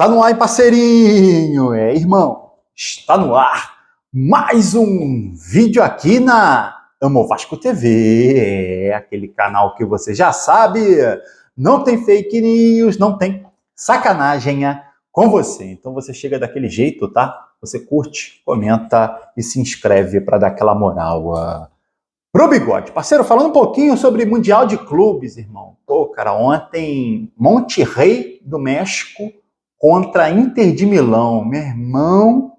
Está no ar, hein, parceirinho? Irmão, está no ar mais um vídeo aqui na Amo Vasco TV. Aquele canal que você já sabe, não tem fake news, não tem sacanagem com você. Então você chega daquele jeito, tá? Você curte, comenta e se inscreve para dar aquela moral pro Bigode. Parceiro, falando um pouquinho sobre Mundial de Clubes, irmão. Pô, cara, ontem Monterrey do México contra Inter de Milão. Meu irmão,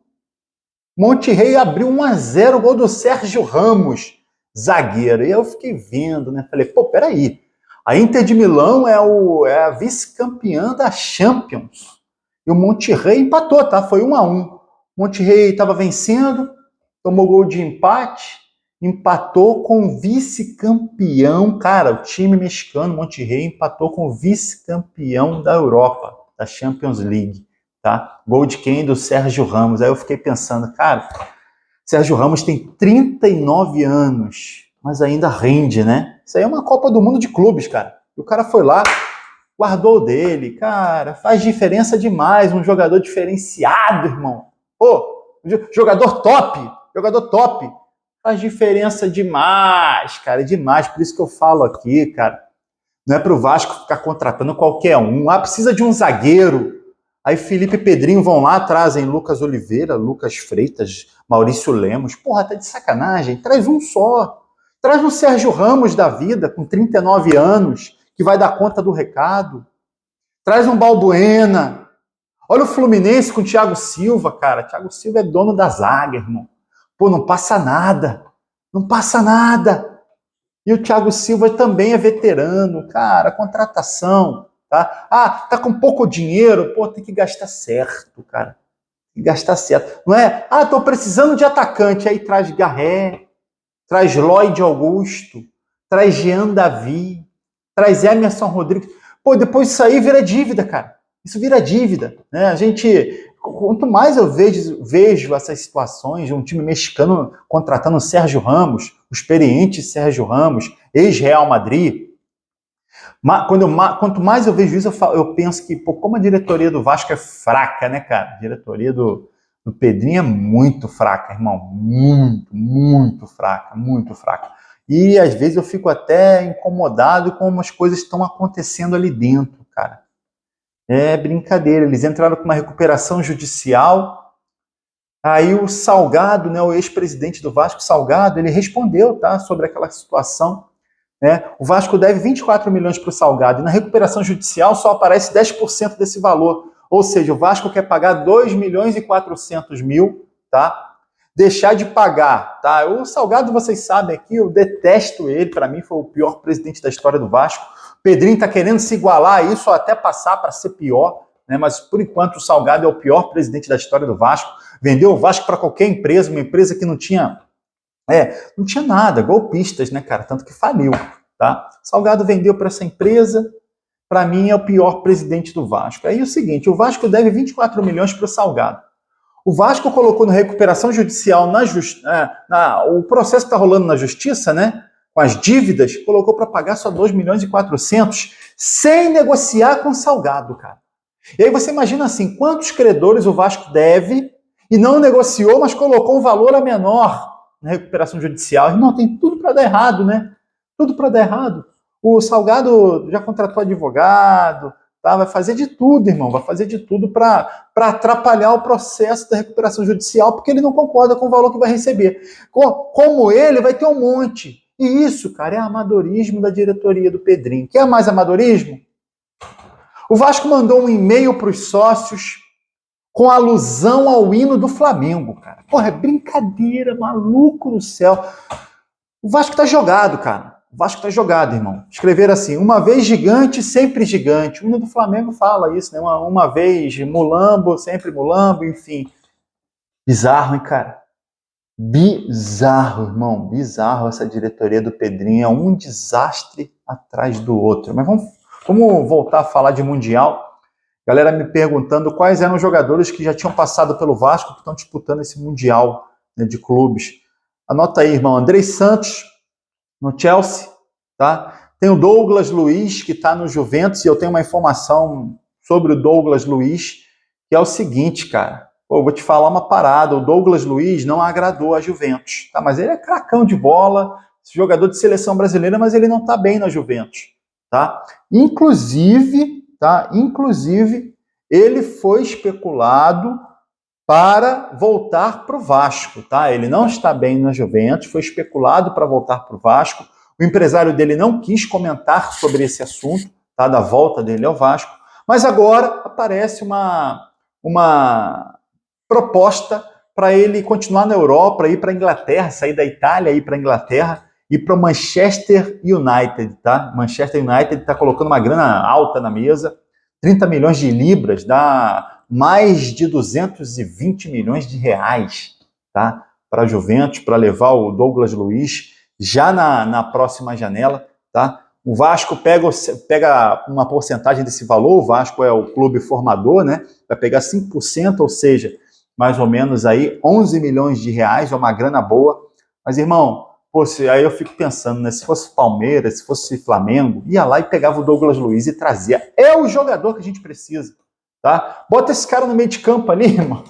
Monterrey abriu 1-0, gol do Sérgio Ramos, zagueiro. E eu fiquei vendo, né? Falei, pô, peraí. A Inter de Milão é a vice-campeã da Champions. E o Monterrey empatou, tá? Foi 1-1. Monterrey estava vencendo, tomou gol de empate, empatou com o vice-campeão. Cara, o time mexicano, Monterrey, empatou com o vice-campeão da Europa, da Champions League, tá? Gol de quem? Do Sérgio Ramos. Aí eu fiquei pensando, cara, Sérgio Ramos tem 39 anos, mas ainda rende, né? Isso aí é uma Copa do Mundo de clubes, cara. E o cara foi lá, guardou o dele, cara, faz diferença demais, um jogador diferenciado, irmão. Pô, jogador top. Faz diferença demais, cara, demais. Por isso que eu falo aqui, cara, não é pro Vasco ficar contratando qualquer um. Ah, precisa de um zagueiro. Aí Felipe e Pedrinho vão lá, trazem Lucas Oliveira, Lucas Freitas, Maurício Lemos. Porra, tá de sacanagem. Traz um só. Traz um Sérgio Ramos da vida, com 39 anos, que vai dar conta do recado. Traz um Balbuena. Olha o Fluminense com o Thiago Silva, cara. Thiago Silva é dono da zaga, irmão. Pô, não passa nada. Não passa nada. E o Thiago Silva também é veterano. Cara, contratação, tá? Ah, tá com pouco dinheiro. Pô, tem que gastar certo, cara. Tem que gastar certo. Não é, ah, tô precisando de atacante. Aí traz Garré, traz Lloyd Augusto, traz Jean Davi, traz Emerson Rodrigues. Pô, depois isso aí vira dívida, cara. Isso vira dívida, né? A gente, quanto mais eu vejo essas situações de um time mexicano contratando o Sérgio Ramos, o experiente Sérgio Ramos, ex-Real Madrid, quanto mais eu vejo isso, eu penso que, pô, como a diretoria do Vasco é fraca, né, cara? A diretoria do Pedrinho é muito fraca, irmão. Muito fraca. E às vezes eu fico até incomodado com como as coisas estão acontecendo ali dentro, cara. É brincadeira, eles entraram com uma recuperação judicial, aí o Salgado, né, o ex-presidente do Vasco, Salgado, ele respondeu, tá, sobre aquela situação, né? O Vasco deve 24 milhões para o Salgado, e na recuperação judicial só aparece 10% desse valor, ou seja, o Vasco quer pagar 2 milhões e 400 mil, tá? Deixar de pagar, tá? O Salgado, vocês sabem aqui, eu detesto ele, para mim foi o pior presidente da história do Vasco. Pedrinho está querendo se igualar a isso, ou até passar para ser pior, né? Mas por enquanto o Salgado é o pior presidente da história do Vasco. Vendeu o Vasco para qualquer empresa, uma empresa que não tinha nada, golpistas, né, cara? Tanto que faliu, tá? Salgado vendeu para essa empresa, para mim é o pior presidente do Vasco. Aí é o seguinte, o Vasco deve 24 milhões para o Salgado. O Vasco colocou na recuperação judicial, o processo está rolando na justiça, né? Com as dívidas, colocou para pagar só 2 milhões e 400, sem negociar com o Salgado, cara. E aí você imagina assim, quantos credores o Vasco deve e não negociou, mas colocou um valor a menor na recuperação judicial. Irmão, tem tudo para dar errado, né? Tudo para dar errado. O Salgado já contratou advogado, tá? Vai fazer de tudo, irmão, vai fazer de tudo para atrapalhar o processo da recuperação judicial, porque ele não concorda com o valor que vai receber. Como ele, vai ter um monte. E isso, cara, é amadorismo da diretoria do Pedrinho. Quer mais amadorismo? O Vasco mandou um e-mail para os sócios com alusão ao hino do Flamengo, cara. Porra, é brincadeira, maluco do céu. O Vasco tá jogado, cara. O Vasco tá jogado, irmão. Escreveram assim, uma vez gigante, sempre gigante. O hino do Flamengo fala isso, né? Uma vez mulambo, sempre mulambo, enfim. Bizarro, hein, cara? Bizarro, irmão. Bizarro essa diretoria do Pedrinho. É um desastre atrás do outro. Mas vamos voltar a falar de Mundial. Galera me perguntando quais eram os jogadores que já tinham passado pelo Vasco, que estão disputando esse Mundial, né, de clubes. Anota aí, irmão. Andrei Santos, no Chelsea, tá? Tem o Douglas Luiz, que está no Juventus, e eu tenho uma informação sobre o Douglas Luiz, que é o seguinte, cara. Pô, vou te falar uma parada, o Douglas Luiz não agradou a Juventus, tá? Mas ele é cracão de bola, jogador de seleção brasileira, mas ele não tá bem na Juventus, tá? Inclusive, ele foi especulado para voltar para o Vasco, tá? Ele não está bem na Juventus, foi especulado para voltar para o Vasco. O empresário dele não quis comentar sobre esse assunto, tá? Da volta dele ao Vasco. Mas agora aparece uma proposta para ele continuar na Europa, ir para a Inglaterra, sair da Itália, ir para a Inglaterra, ir para o Manchester United, tá? Manchester United está colocando uma grana alta na mesa, 30 milhões de libras, dá mais de 220 milhões de reais, tá? Para a Juventus, para levar o Douglas Luiz já na próxima janela, tá? O Vasco pega uma porcentagem desse valor, o Vasco é o clube formador, né? Vai pegar 5%, ou seja, mais ou menos aí 11 milhões de reais, é uma grana boa. Mas, irmão, pô, aí eu fico pensando, né? Se fosse Palmeiras, se fosse Flamengo, ia lá e pegava o Douglas Luiz e trazia. É o jogador que a gente precisa, tá? Bota esse cara no meio de campo ali, irmão.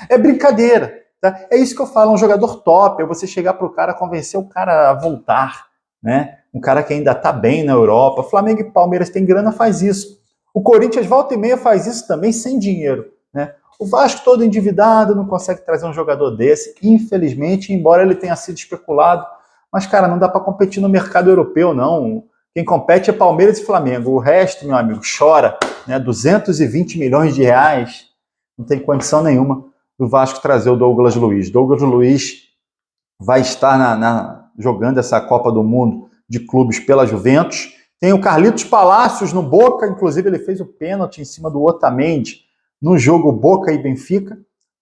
É brincadeira, tá? É isso que eu falo, é um jogador top, é você chegar pro cara, convencer o cara a voltar, né? Um cara que ainda tá bem na Europa. Flamengo e Palmeiras tem grana, faz isso. O Corinthians volta e meia faz isso também sem dinheiro, né? O Vasco todo endividado não consegue trazer um jogador desse, infelizmente, embora ele tenha sido especulado. Mas, cara, não dá para competir no mercado europeu, não. Quem compete é Palmeiras e Flamengo. O resto, meu amigo, chora, né? 220 milhões de reais. Não tem condição nenhuma do Vasco trazer o Douglas Luiz. Douglas Luiz vai estar jogando essa Copa do Mundo de clubes pela Juventus. Tem o Carlitos Palacios no Boca, inclusive ele fez o pênalti em cima do Otamendi no jogo Boca e Benfica,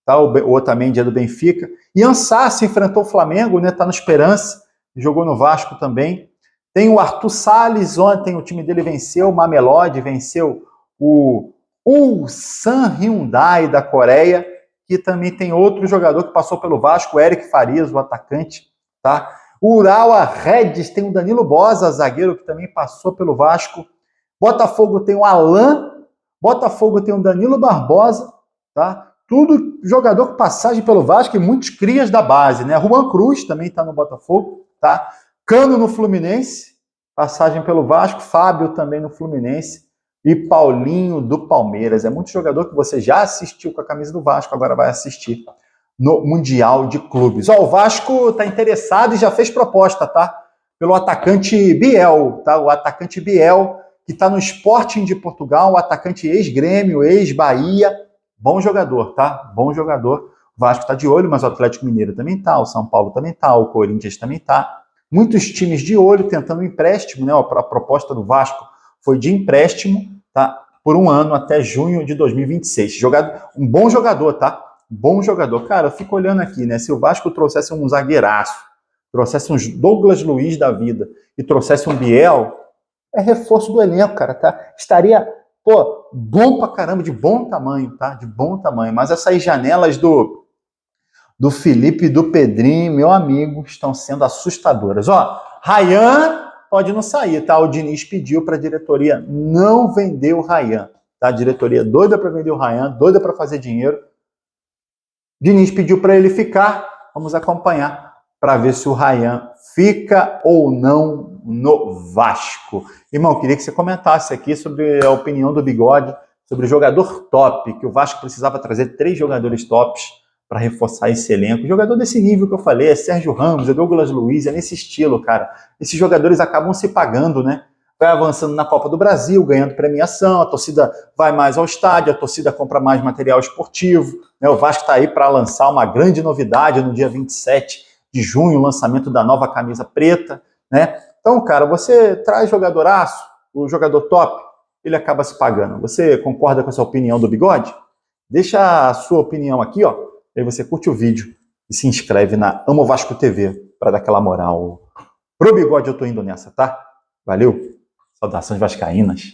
tá? O Otamendi é do Benfica. E Ansar enfrentou o Flamengo, né? Tá no Esperança, jogou no Vasco também. Tem o Arthur Salles, ontem o time dele venceu o Mamelodi, venceu o Ulsan Hyundai da Coreia, que também tem outro jogador que passou pelo Vasco, o Eric Farias, o atacante, tá? O Urawa Reds tem o Danilo Bosa, zagueiro, que também passou pelo Vasco. Botafogo tem o Alan, Botafogo tem o Danilo Barbosa, tá? Tudo jogador com passagem pelo Vasco e muitos crias da base, né? Juan Cruz também está no Botafogo, tá? Cano no Fluminense, passagem pelo Vasco, Fábio também no Fluminense e Paulinho do Palmeiras. É muito jogador que você já assistiu com a camisa do Vasco, agora vai assistir no Mundial de Clubes. Ó, o Vasco está interessado e já fez proposta, tá? Pelo atacante Biel, tá? O atacante Biel, que está no Sporting de Portugal, o atacante ex-Grêmio, ex-Bahia. Bom jogador, tá? Bom jogador. O Vasco está de olho, mas o Atlético Mineiro também tá, o São Paulo também tá, o Corinthians também tá. Muitos times de olho tentando um empréstimo, né? A proposta do Vasco foi de empréstimo, tá? Por um ano até junho de 2026. Um bom jogador, tá? Bom jogador. Cara, eu fico olhando aqui, né? Se o Vasco trouxesse um zagueiraço, trouxesse um Douglas Luiz da vida e trouxesse um Biel, é reforço do elenco, cara, tá? Estaria, pô, bom pra caramba, de bom tamanho, tá? De bom tamanho. Mas essas janelas do Felipe e do Pedrinho, meu amigo, estão sendo assustadoras. Ó, Ryan pode não sair, tá? O Diniz pediu para a diretoria não vender o Ryan, tá? A diretoria doida para vender o Ryan, doida para fazer dinheiro. Diniz pediu para ele ficar. Vamos acompanhar para ver se o Ryan fica ou não no Vasco. Irmão, queria que você comentasse aqui sobre a opinião do Bigode, sobre o jogador top, que o Vasco precisava trazer 3 jogadores tops para reforçar esse elenco. Jogador desse nível que eu falei, é Sérgio Ramos, é Douglas Luiz, é nesse estilo, cara. Esses jogadores acabam se pagando, né? Vai avançando na Copa do Brasil, ganhando premiação, a torcida vai mais ao estádio, a torcida compra mais material esportivo, né? O Vasco está aí para lançar uma grande novidade no dia 27 de junho, o lançamento da nova camisa preta, né? Então, cara, você traz jogadoraço, o jogador top, ele acaba se pagando. Você concorda com essa opinião do Bigode? Deixa a sua opinião aqui, ó. Aí você curte o vídeo e se inscreve na Amo Vasco TV para dar aquela moral. Pro Bigode eu tô indo nessa, tá? Valeu! Saudações vascaínas!